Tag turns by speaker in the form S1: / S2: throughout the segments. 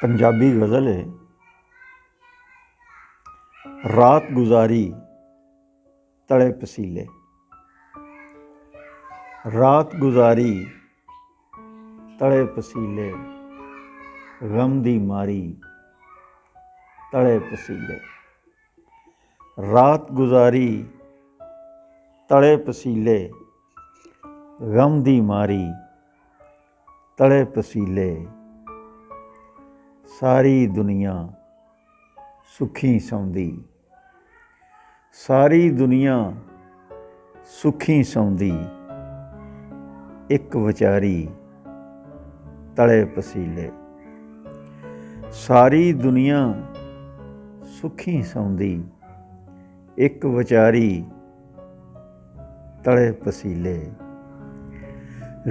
S1: पंजाबी गज़ल है। रात गुजारी तड़े पसीले, रात गुजारी तड़े पसीले, गम दी मारी तड़े पसीले। रात गुजारी तड़े पसीले, गम दी मारी तड़े पसीले। सारी दुनिया सुखी सौंदी, सारी दुनिया सुखी सौंदी, एक विचारी तड़े पसीले। सारी दुनिया सुखी सौंदी, एक विचारी तड़े पसीले।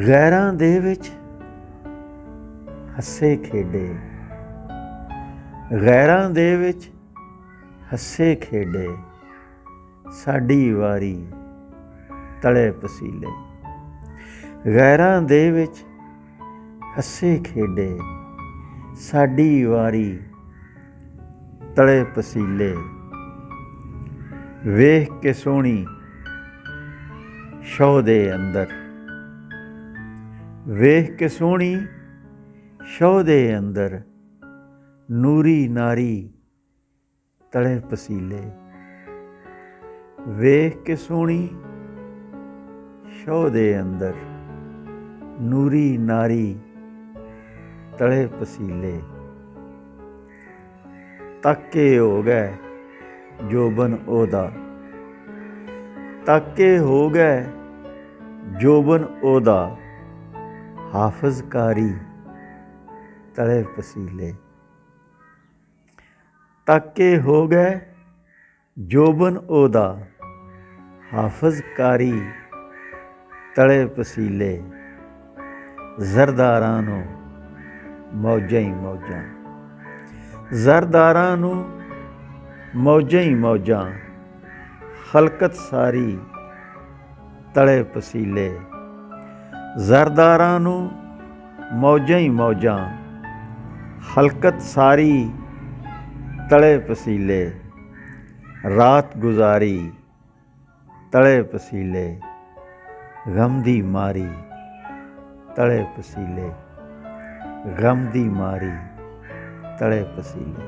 S1: गैरां दे विच हੱਸੇ खेडे, गैरां दे विच हੱਸੇ खेडे, साडी वारी तड़े पसीले। गैरां दे विच हੱਸੇ खेडे, साडी वारी तड़े पसीले। वेख के सोहणी शौ दे अंदर, वेख के सोहणी शौ दे अंदर, नूरी नारी तड़े पसीले। वेख के सोहणी शौ दे अंदर, नूरी नारी तड़े पसीले। ताके हो गए जोबन ओदा, ताके हो गए जोबन ओदा, हाफिज कारी तड़े पसीले। ताके हो गए जोबन ओदा, हाफिज कारी तड़े पसीले। जरदारां नूं मौजां ही मौजां, जरदारां नूं मौजां ही मौजां, खलकत सारी तड़े पसीले। जरदारां नूं मौजां ही मौजां, खलकत सारी तड़े पसीले। रात गुजारी तड़े पसीले, गम दी मारी तड़े पसीले, गम दी मारी तड़े पसीले।